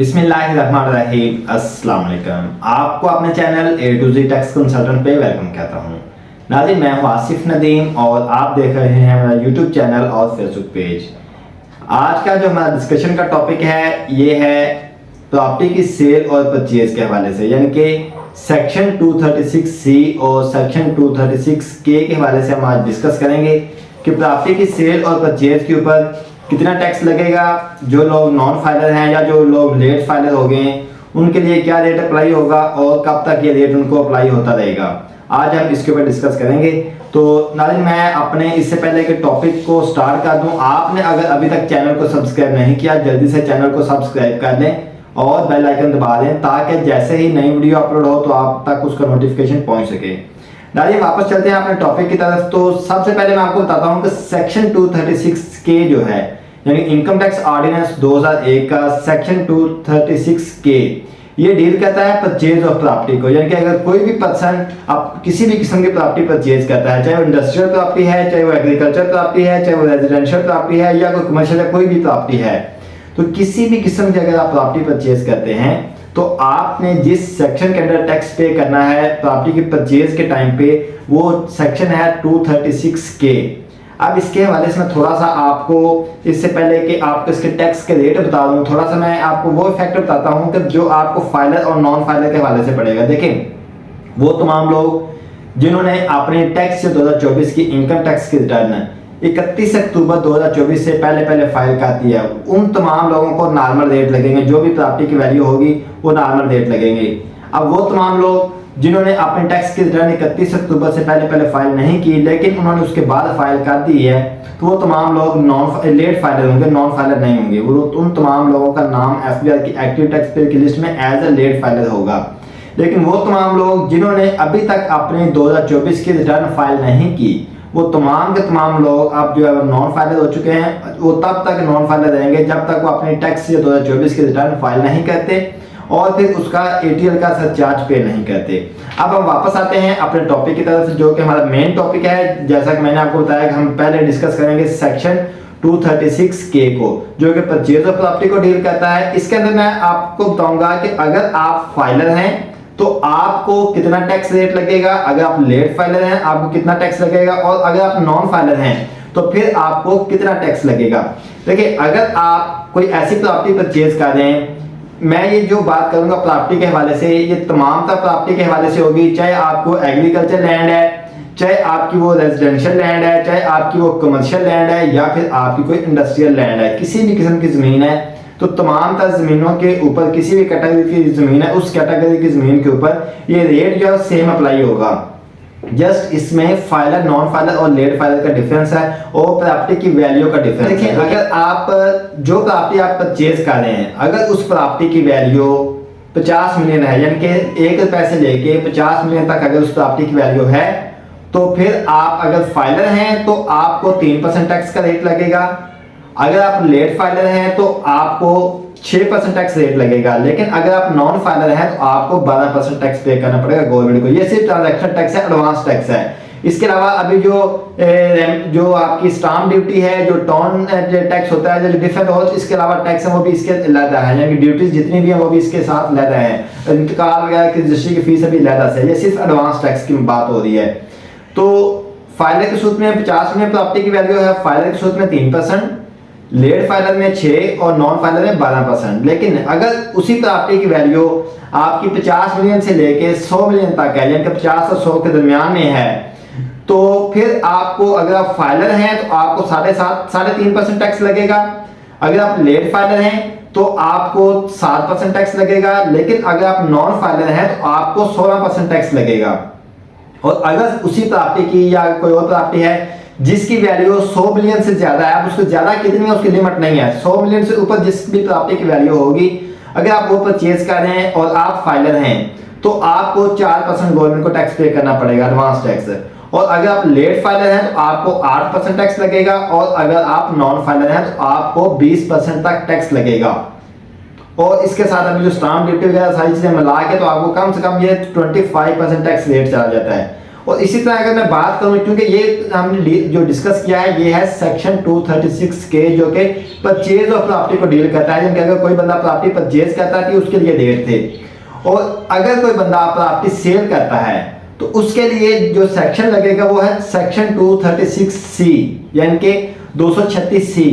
बिस्मिल्लाहिर्रहमानिर्रहीम। अस्सलाम वालेकुम। आपको अपने channel A to Z tax consultant पे वेलकम कहता हूँ। नाज़रीन, मैं हूँ आसिफ नदीम और आप देख रहे हैं हमारा यूट्यूब चैनल और फेसबुक पेज। आज का जो हमारा डिस्कशन का टॉपिक है ये है प्रॉपर्टी की सेल और परचेज के हवाले से, यानी कि सेक्शन 236C और सेक्शन 236K के हवाले से हम आज डिस्कस करेंगे कि प्रॉपर्टी की सेल और परचेज के ऊपर कितना टैक्स लगेगा, जो लोग नॉन फाइलर हैं या जो लोग लेट फाइलर हो गए हैं उनके लिए क्या रेट अप्लाई होगा और कब तक ये रेट उनको अप्लाई होता रहेगा। आज हम इसके ऊपर डिस्कस करेंगे। तो नाज़रीन, मैं अपने इससे पहले के टॉपिक को स्टार्ट कर दूं, आपने अगर अभी तक चैनल को सब्सक्राइब नहीं किया जल्दी से चैनल को सब्सक्राइब कर लें और बेल आइकन दबा दें ताकि जैसे ही नई वीडियो अपलोड हो तो आप तक उसका नोटिफिकेशन पहुंच सके। नाज़रीन, वापस चलते हैं अपने टॉपिक की तरफ। तो सबसे पहले मैं आपको बताता हूं कि सेक्शन 236K जो है, यानी इनकम टैक्स ऑर्डिनेंस 2001 का सेक्शन 236K ये डील करता है परचेज ऑफ प्रॉपर्टी को, यानी कि अगर कोई भी पर्सन आप किसी भी किस्म की प्रॉपर्टी परचेज करता है, चाहे वो इंडस्ट्रियल प्रॉपर्टी है, चाहे वो एग्रीकल्चर प्रॉपर्टी है, चाहे वो रेजिडेंशियल प्रॉपर्टी है या कोई कमर्शियल या कोई भी प्रॉपर्टी है, तो किसी भी किस्म की अगर आप प्रॉपर्टी परचेज करते हैं तो आपने जिस सेक्शन के अंडर टैक्स पे करना है प्रॉपर्टी की परचेज के टाइम पे वो सेक्शन है 236K। अब इसके हवाले से मैं थोड़ा सा आपको इससे पहले कि आपको इसके टैक्स के रेट बता दूं, थोड़ा सा मैं आपको वो फैक्टर बताता हूं कि जो आपको फाइलर और नॉन फाइलर के हवाले से पड़ेगा। देखें, वो तमाम लोग जिन्होंने अपने टैक्स 2024 की इनकम टैक्स की रिटर्न 31 अक्टूबर 2024 से पहले फाइल करती है, उन तमाम लोगों को नॉर्मल रेट लगेंगे। जो भी प्रॉपर्टी की वैल्यू होगी वो नॉर्मल रेट लगेंगे। अब वो तमाम लोग जिन्होंने अपने टैक्स की रिटर्न 31 अक्टूबर से पहले फाइल नहीं की लेकिन उन्होंने उसके बाद फाइल कर दी है, तो वो तमाम लोग लेट फाइलर होंगे, नॉन फाइलर नहीं होंगे। वो उन तमाम लोगों का नाम FBI की एक्टिव टैक्स पेयर की लिस्ट में एज ए लेट फाइलर होगा। लेकिन वो तमाम लोग जिन्होंने अभी तक अपने 2024 की रिटर्न फाइल नहीं की, वो तमाम के तमाम लोग अब जो है नॉन फाइलर हो चुके हैं। वो तब तक नॉन फाइलर रहेंगे जब तक वो अपने टैक्स 2024 की रिटर्न फाइल नहीं करते और फिर उसका ATL का सरचार्ज पे नहीं करते। अब हम वापस आते हैं अपने टॉपिक की तरफ, जो कि हमारा मेन टॉपिक है। जैसा कि मैंने आपको बताया कि हम पहले डिस्कस करेंगे सेक्शन 236K को, जो कि परचेज ऑफ प्रॉपर्टी को डील करता है। इसके अंदर मैं आपको बताऊंगा कि अगर आप फाइलर हैं तो आपको कितना टैक्स रेट लगेगा, अगर आप लेट फाइलर हैं आपको कितना टैक्स लगेगा, और अगर आप नॉन फाइलर हैं तो फिर आपको कितना टैक्स लगेगा। देखिए, अगर आप कोई ऐसी प्रॉपर्टी परचेज कर रहे हैं, मैं ये जो बात करूंगा प्रॉपर्टी के हवाले से ये तमाम तर प्रॉपर्टी के हवाले से होगी, चाहे आपको एग्रीकल्चर लैंड है, चाहे आपकी वो रेजिडेंशियल लैंड है, चाहे आपकी वो कमर्शियल लैंड है या फिर आपकी कोई इंडस्ट्रियल लैंड है, किसी भी किस्म की जमीन है, तो तमाम तर जमीनों के ऊपर किसी भी कैटेगरी की जमीन है उस कैटेगरी की जमीन के ऊपर ये रेट जो है सेम अप्लाई होगा। जस्ट इसमें फाइलर, नॉन फाइलर और लेट फाइलर का डिफरेंस है और प्रॉपर्टी की वैल्यू का डिफरेंस। देखिए, अगर आप जो प्रॉपर्टी आप परचेज कर रहे हैं, अगर उस प्रॉपर्टी की वैल्यू 50 मिलियन है, यानी कि 1 रुपए से लेके 50 मिलियन तक अगर उस प्रॉपर्टी की वैल्यू है, तो फिर आप अगर फाइलर हैं तो आपको 3% टैक्स का रेट लगेगा। अगर आप लेट फाइलर हैं तो आपको 6% टैक्स रेट लगेगा। लेकिन अगर आप नॉन फाइलर हैं तो आपको 12% टैक्स पे करना पड़ेगा गवर्नमेंट को। ये सिर्फ ट्रांजैक्शन टैक्स है, एडवांस टैक्स है। इसके अलावा अभी जो आपकी स्टाम्प ड्यूटी है, जो टोन टैक्स होता है, जो डिफरेंट हो, इसके अलावा टैक्स है वो भी इसके लहदा है, यानी ड्यूटीज जितनी भी है वो भी इसके साथ लहदा है। इंतकाल वगैरह की रजिस्ट्री की फीस अभी लहदा से, ये सिर्फ एडवांस टैक्स की बात हो रही है। तो फाइलर के सूत्र में 50 में प्रॉपर्टी की वैल्यू है, फाइलर के सूत्र में 3%, लेट फाइलर में 6 और नॉन फाइलर में 12%। लेकिन अगर उसी प्रॉपर्टी की वैल्यू आपकी 50 मिलियन से लेके 100 मिलियन तक है, यानी कि 50 और 100 के दरमियान में है, तो फिर आपको, अगर आप फाइलर हैं तो आपको 3.5% टैक्स लगेगा। अगर आप लेट फाइलर हैं तो आपको 7% टैक्स लगेगा। लेकिन अगर आप नॉन फाइलर हैं तो आपको 16% टैक्स लगेगा। और अगर उसी प्रॉपर्टी की या कोई और प्रॉपर्टी है जिसकी वैल्यू 100 मिलियन से ज्यादा है, अब उसको ज्यादा कितनी है उसकी लिमिट नहीं है, 100 मिलियन से ऊपर जिस भी प्रॉपर्टी की वैल्यू होगी, अगर आप वो परचेज कर रहे हैं और आप फाइलर हैं तो आपको 4% गवर्नमेंट को टैक्स पे करना पड़ेगा, एडवांस टैक्स। और अगर आप लेट फाइलर हैं तो आपको 8% टैक्स लगेगा, और अगर आप नॉन फाइलर हैं तो आपको 20% तक टैक्स लगेगा। और इसके साथ अभी जो स्टाम्प ड्यूटी वगैरह सारी चीजें मिला के तो आपको कम से कम ये 25% टैक्स रेट चला जाता है। और इसी तरह अगर मैं बात करूं, क्योंकि ये हमने जो डिस्कस किया है ये है सेक्शन 236 के, जो कि परचेज ऑफ प्रॉपर्टी को डील करता है। जिनके अगर कोई बंदा प्रॉपर्टी परचेज करता है तो उसके लिए रेट थे, और अगर कोई बंदा प्रॉपर्टी सेल करता है तो उसके लिए जो सेक्शन लगेगा वो है सेक्शन 236C, यानी कि 236C,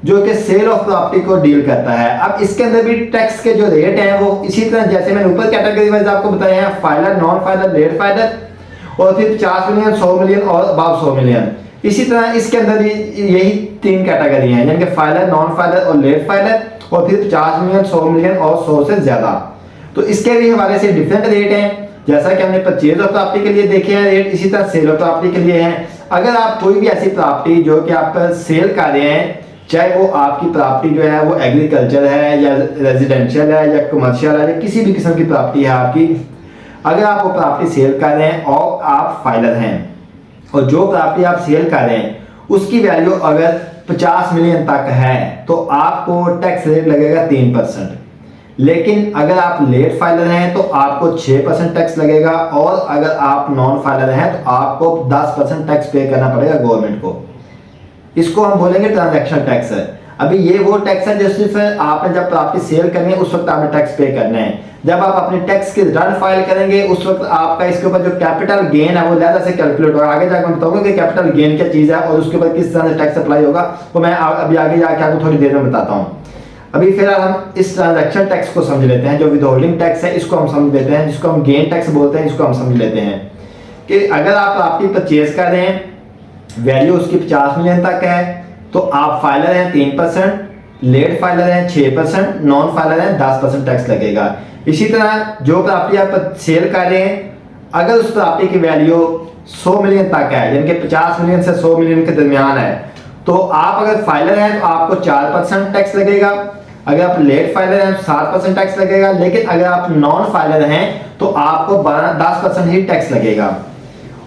जो कि सेल ऑफ प्रॉपर्टी को डील करता है। अब इसके अंदर भी टैक्स के जो रेट हैं वो इसी तरह जैसे मैंने ऊपर कैटेगरी वाइज आपको बताया है, filer, non filer, late filer, और फिर 50 मिलियन, 100 मिलियन और अबव 100 मिलियन। इसी तरह इसके अंदर भी यही 3 कैटेगरी हैं, यानी कि फाइलर, नॉन फाइलर और लेट फाइलर, और फिर 50 मिलियन, 100 मिलियन और 100 से ज्यादा। तो इसके भी हवाले से डिफरेंट रेट हैं, जैसा कि हमने परचेज ऑफ प्रॉपर्टी के लिए देखे हैं रेट, इसी तरह सेल ऑफ प्रॉपर्टी के लिए हैं। अगर आप कोई भी ऐसी प्रॉपर्टी जो कि आप सेल कर रहे हैं, चाहे वो आपकी प्रॉपर्टी जो है वो एग्रीकल्चर है या रेजिडेंशियल है या कमर्शियल है या किसी भी किस्म की प्रॉपर्टी है आपकी, अगर आप वो प्रॉपर्टी सेल कर रहे हैं और आप फाइलर हैं, और जो प्रॉपर्टी आप सेल कर रहे हैं उसकी वैल्यू अगर 50 मिलियन तक है तो आपको टैक्स रेट लगेगा 3%। लेकिन अगर आप लेट फाइलर हैं तो आपको 6% टैक्स लगेगा, और अगर आप नॉन फाइलर हैं तो आपको 10% टैक्स पे करना पड़ेगा गवर्नमेंट को। इसको हम बोलेंगे ट्रांजैक्शन टैक्स है। अभी ये वो टैक्स है जो सिर्फ आपने जब प्रॉपर्टी सेल करनी है उस वक्त आपने टैक्स पे करना है। जब आप अपने टैक्स की रिटर्न फाइल करेंगे उस वक्त आपका इसके ऊपर जो कैपिटल गेन है वो ज़्यादा से कैलकुलेट होगा। आगे जाकर मैं बताऊंगा कि कैपिटल गेन क्या चीज़ है और उसके ऊपर किस तरह से टैक्स अप्लाई होगा, वो मैं अभी आगे जाके आपको थोड़ी देर में बताता हूँ। अभी फिलहाल हम इस ट्रांजैक्शन टैक्स को समझ लेते हैं। जो विदहोल्डिंग टैक्स है इसको हम समझ लेते हैं, जिसको हम गेन टैक्स बोलते हैं, इसको हम समझ लेते हैं कि अगर आप प्रॉपर्टी परचेज कर रहे हैं, वैल्यू उसकी 50 मिलियन तक है, तो आप फाइलर हैं 3%, लेट फाइलर हैं 6%, नॉन फाइलर हैं 10% टैक्स लगेगा। इसी तरह जो प्रॉपर्टी आप सेल कर रहे हैं, अगर उस प्रॉपर्टी की वैल्यू 100 मिलियन तक है, यानी कि 50 मिलियन से 100 मिलियन के दरमियान है, तो आप अगर फाइलर हैं तो आपको 4% टैक्स लगेगा। अगर आप लेट फाइलर हैं तो 7% टैक्स लगेगा। लेकिन अगर आप नॉन फाइलर हैं तो आपको 10% ही टैक्स लगेगा।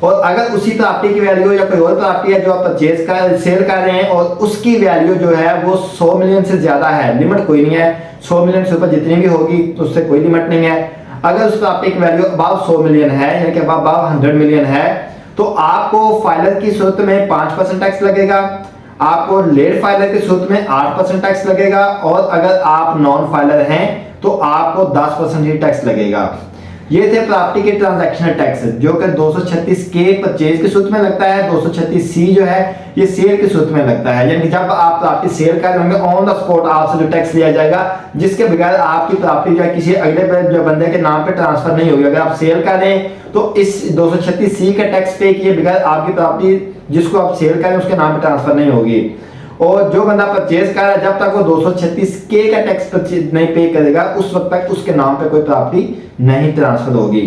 और अगर उसी प्रॉपर्टी की वैल्यू या कोई और प्रॉपर्टी है जो आप परचेज कर सेल कर रहे हैं और उसकी वैल्यू जो है वो 100 मिलियन से ज्यादा है, लिमिट कोई नहीं है, 100 मिलियन से ऊपर जितनी भी होगी उससे कोई लिमिट नहीं है। अगर उस प्रॉपर्टी की वैल्यू अबाव 100 मिलियन है, यानी कि अबाव 100 मिलियन है, तो आपको फाइलर की सूरत में 5% टैक्स लगेगा, आपको लेट फाइलर की सूरत में 8% टैक्स लगेगा, और अगर आप नॉन फाइलर हैं तो आपको 10% ही टैक्स लगेगा। ये थे प्रॉपर्टी के ट्रांजैक्शनल टैक्स, जो कि 236 के परचेज की सूरत में लगता है, 236C जो है ये सेल की सूरत में लगता है। यानी कि जब आप प्रॉपर्टी सेल कर रहे होंगे ऑन द स्पॉट आपसे जो टैक्स लिया जाएगा, जिसके बगैर आपकी प्रॉपर्टी जो है किसी अगले जो बंदे के नाम पे ट्रांसफर नहीं होगी। अगर आप सेल कर रहे हैं तो इस 236C का टैक्स पे किए बगैर आपकी प्रॉपर्टी जिसको आप सेल कर रहे हैं उसके नाम पे ट्रांसफर नहीं होगी। और जो बंदा परचेज कर रहा है जब तक वो 236K का टैक्स नहीं पे करेगा उस वक्त तक उसके नाम पे कोई प्रॉपर्टी नहीं ट्रांसफर होगी।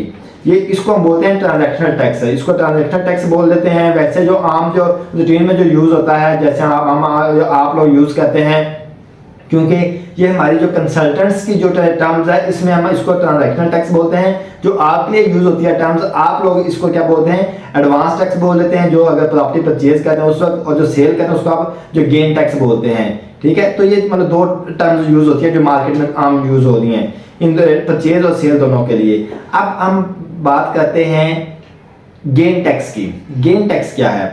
ये इसको हम बोलते हैं ट्रांजैक्शनल टैक्स है, इसको ट्रांजैक्शनल टैक्स बोल देते हैं। वैसे जो आम जो रूटीन में जो यूज होता है, जैसे आप लोग यूज करते हैं, क्योंकि ये हमारी जो कंसल्टेंट्स की जो टर्म्स है इसमें हम इसको ट्रांजैक्शनल टैक्स बोलते हैं। जो आपके लिए यूज होती है टर्म्स, आप लोग इसको क्या बोलते हैं, एडवांस टैक्स बोल देते हैं, जो अगर प्रॉपर्टी परचेज करते हैं उस वक्त, और जो सेल करते हैं उसको आप जो गेन टैक्स बोलते हैं। ठीक है, तो ये मतलब 2 टर्म्स यूज होती है जो मार्केट में आम यूज हो रही हैं, इन परचेज और सेल दोनों के लिए। अब हम बात करते हैं गेन टैक्स की। गेन टैक्स क्या है?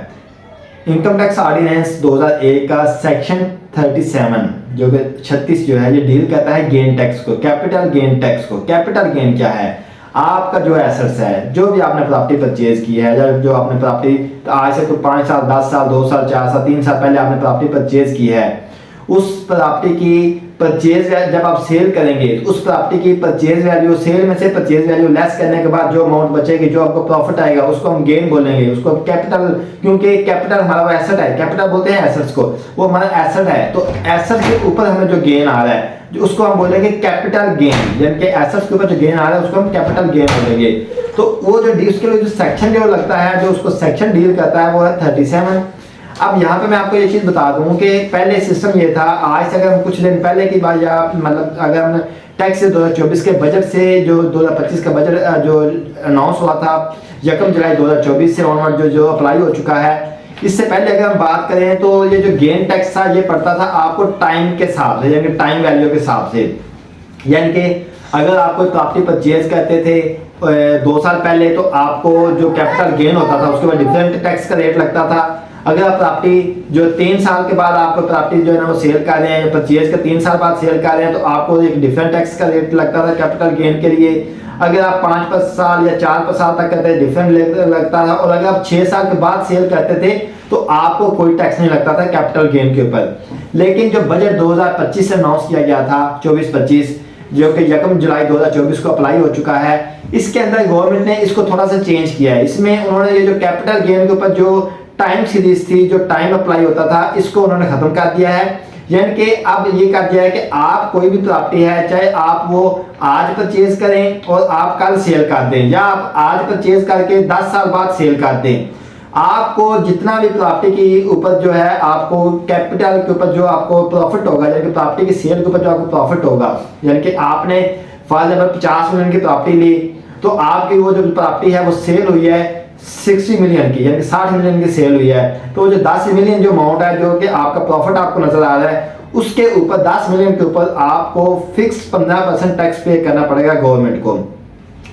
इनकम टैक्स ऑर्डिनेंस 2001 का सेक्शन 37 जो कि 36 जो है ये डील करता है गेन टैक्स को, कैपिटल गेन टैक्स को। कैपिटल गेन क्या है? आपका जो एसेट्स है, जो भी आपने प्रॉपर्टी परचेज की है, या जो आपने प्रॉपर्टी आज से तो 5 साल, 10 साल, 2 साल, 4 साल, 3 साल पहले आपने प्रॉपर्टी परचेज की है, उस प्रॉपर्टी की परचेज जब आप सेल करेंगे उस प्रॉपर्टी की परचेज वैल्यू, सेल में से परचेज वैल्यू लेस करने के बाद जो अमाउंट बचेगी, जो आपको प्रॉफिट आएगा उसको हम गेन बोलेंगे, उसको कैपिटल, क्योंकि कैपिटल हमारा वो एसेट है, कैपिटल बोलते हैं एसेट्स को, वो हमारा एसेट है। तो एसेट के ऊपर हमें जो गेन आ रहा है जो उसको हम बोलेंगे कैपिटल गेन, यानी कि एसेट्स के ऊपर जो गेन आ रहा है उसको हम कैपिटल गेन बोलेंगे। तो वो जो उसके लिए जो सेक्शन जो लगता है, जो उसको सेक्शन डील करता है वो है 37। अब यहाँ पे मैं आपको ये चीज बता दूं कि पहले सिस्टम ये था, आज से अगर हम कुछ दिन पहले की बात, या मतलब अगर हम टैक्स 2024 के बजट से जो 2025 का बजट जो अनाउंस हुआ था 1 जुलाई 2024 से ऑनवर्ड जो अप्लाई हो चुका है, इससे पहले अगर हम बात करें तो ये जो गेन टैक्स था ये पड़ता था आपको टाइम के हिसाब से, यानी टाइम वैल्यू के हिसाब से। यानी कि अगर आप कोई प्रॉपर्टी परचेज करते थे 2 साल पहले, तो आपको जो कैपिटल गेन होता था उसके बाद डिफरेंट टैक्स का रेट लगता था। अगर आप प्रॉपर्टी जो 3 साल के बाद आपको प्रॉपर्टी जो है ना वो सेल कर रहे हैं, परचेज का 3 साल बाद सेल कर रहे हैं, तो आपको एक डिफरेंट टैक्स का रेट लगता था कैपिटल गेन के लिए। अगर आप 5 साल या 4 साल तक करते थे डिफरेंट लगता था, और अगर आप 6 साल के बाद सेल करते थे तो आपको कोई टैक्स नहीं लगता था कैपिटल गेन के ऊपर। लेकिन जो बजट 2025 से अनाउंस किया गया था 24-25, जो कि 1 जुलाई 2024 को अप्लाई हो चुका है, इसके अंदर गवर्नमेंट ने इसको थोड़ा सा चेंज किया है। इसमें उन्होंने ये जो कैपिटल गेन के ऊपर जो टाइम सीरीज थी, जो टाइम अप्लाई होता था, इसको उन्होंने खत्म कर दिया है। यानी कि अब ये कर दिया है कि आप कोई भी प्रॉपर्टी है, चाहे आप वो आज परचेज करें और आप कल सेल कर दें, या आप आज परचेज करके 10 साल बाद सेल कर दें, आपको जितना भी प्रॉपर्टी के ऊपर जो है आपको कैपिटल के ऊपर जो आपको प्रॉफिट होगा, यानी कि प्रॉपर्टी की सेल के ऊपर जो आपको प्रॉफिट होगा, यानी कि आपने फॉर एग्जाम्पल 50 मिलियन की प्रॉपर्टी ली, तो आपकी वो जो प्रॉपर्टी है वो सेल हुई है 60 मिलियन की, यानी 60 मिलियन की सेल हुई है, तो जो 10 मिलियन जो अमाउंट है, जो कि आपका प्रॉफिट आपको नजर आ रहा है, उसके ऊपर 10 मिलियन के ऊपर आपको फिक्स 15% टैक्स पे करना पड़ेगा गवर्नमेंट को।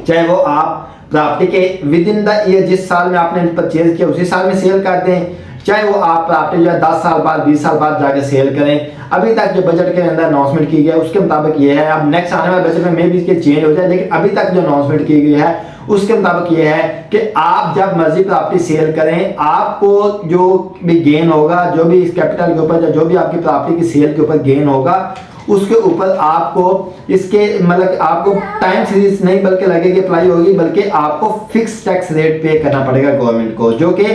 चाहे वो आप प्रॉपर्टी के विद इन द ईयर, जिस साल में आपने परचेज किया उसी साल में सेल कर दें, चाहे वो आप प्रॉपर्टी जो है 10 साल बाद 20 साल बाद जाके सेल करें। अभी तक जो बजट के अंदर अनाउंसमेंट की गई है उसके मुताबिक ये है। अब नेक्स्ट आने वाले बजट में भी इसके चेंज हो जाए, लेकिन अभी तक जो अनाउंसमेंट की गई है उसके मुताबिक ये है कि आप जब मर्जी प्रॉपर्टी सेल करें, आपको जो भी गेन होगा, जो भी इस कैपिटल के ऊपर, जो भी आपकी प्रॉपर्टी की सेल के ऊपर गेन होगा, उसके ऊपर आपको इसके मतलब आपको टाइम सीरीज नहीं बल्कि लगेगी अप्लाई होगी, बल्कि आपको फिक्स टैक्स रेट पे करना पड़ेगा गवर्नमेंट को, जो कि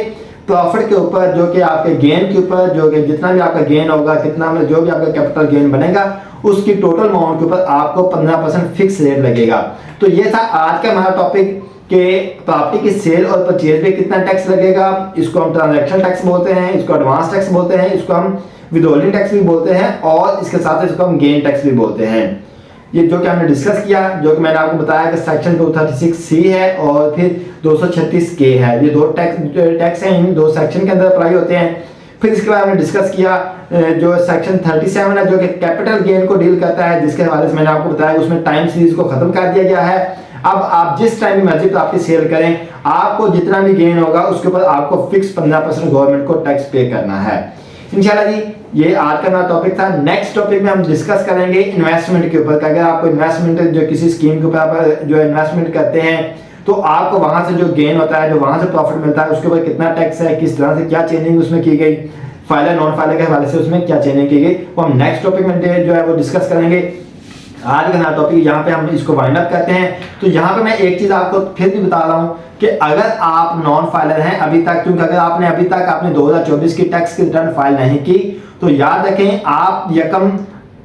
प्रॉफिट के ऊपर, जो कि आपके गेन के ऊपर, जो कि जितना भी आपका गेन होगा, कितना में जो भी आपका कैपिटल गेन बनेगा, उसकी टोटल अमाउंट के ऊपर आपको 15% फिक्स रेट लगेगा। तो ये था आज का हमारा टॉपिक कि प्रॉपर्टी की सेल और परचेज पे कितना टैक्स लगेगा। इसको हम ट्रांजैक्शन टैक्स बोलते हैं, इसको एडवांस टैक्स बोलते हैं, इसको हम विदहोल्डिंग टैक्स भी बोलते हैं, और इसके साथ इसको हम गेन टैक्स भी बोलते हैं। ये जो कि हमने डिस्कस किया, जो कि मैंने आपको बताया कि सेक्शन 236C है और फिर 236K है, ये दो टैक्स हैं, इन दो सेक्शन के अंदर अप्लाई होते हैं। फिर इसके बाद हमने डिस्कस किया जो सेक्शन 37 है, जो कि कैपिटल गेन को डील करता है, जिसके हवाले से मैंने आपको बताया उसमें टाइम सीरीज को खत्म कर दिया गया है। अब आप जिस टाइम मर्जी प्रॉपर्टी सेल करें, आपको जितना भी गेन होगा उसके ऊपर आपको फिक्स 15% गवर्नमेंट को टैक्स पे करना है। इंशाल्लाह जी, ये आज का हमारा टॉपिक था। नेक्स्ट टॉपिक में हम डिस्कस करेंगे इन्वेस्टमेंट के ऊपर। अगर आपको इन्वेस्टमेंट जो किसी स्कीम के ऊपर आप जो इन्वेस्टमेंट करते हैं, तो आपको वहां से जो गेन होता है, जो वहां से प्रॉफिट मिलता है, उसके ऊपर कितना टैक्स है, किस तरह से क्या चेंजिंग उसमें की गई, फायदा नॉन फायदा के हवाले से उसमें क्या चेंजिंग की गई, वो हम नेक्स्ट टॉपिक में जो है वो डिस्कस करेंगे। आज का हमारा टॉपिक यहाँ पे हम इसको वाइंड अप करते हैं। तो यहाँ पे मैं एक चीज आपको फिर भी बता रहा हूँ कि अगर आप नॉन फाइलर हैं अभी तक, क्योंकि अगर आपने अभी तक आपने 2024 की टैक्स की रिटर्न फाइल नहीं की, तो याद रखें आप 1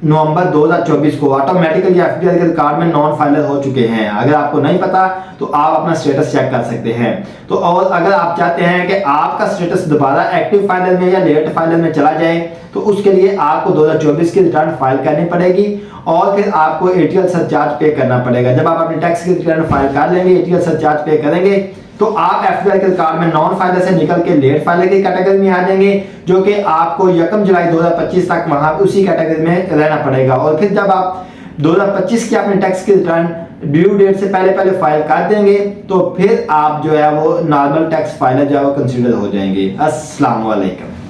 नवंबर 2024 को ऑटोमेटिकली एफडीआई के रिकॉर्ड में नॉन फाइलर हो चुके हैं। अगर आपको नहीं पता तो आप अपना स्टेटस चेक कर सकते हैं। तो और अगर आप चाहते हैं कि आपका स्टेटस दोबारा एक्टिव फाइलर में या लेट फाइलर में चला जाए, तो उसके लिए आपको 2024 की रिटर्न फाइल करनी पड़ेगी और फिर आपको एटीएल सरचार्ज पे करना पड़ेगा। जब आप अपनी टैक्स की रिटर्न फाइल कर लेंगे, एटीएल सरचार्ज पे करेंगे, तो आप एफडीआई के रिकॉर्ड में नॉन फाइलर से निकल के लेट फाइलर की कैटेगरी में आ जाएंगे, जो कि आपको 1 जुलाई 2025 तक वहां उसी कैटेगरी में रहना पड़ेगा। और फिर जब आप 2025 की अपनी टैक्स की रिटर्न ड्यू डेट से पहले फाइल कर देंगे, तो फिर आप जो है वो नॉर्मल टैक्स फाइलर जो है वो कंसीडर हो जाएंगे। अस्सलाम वालेकुम।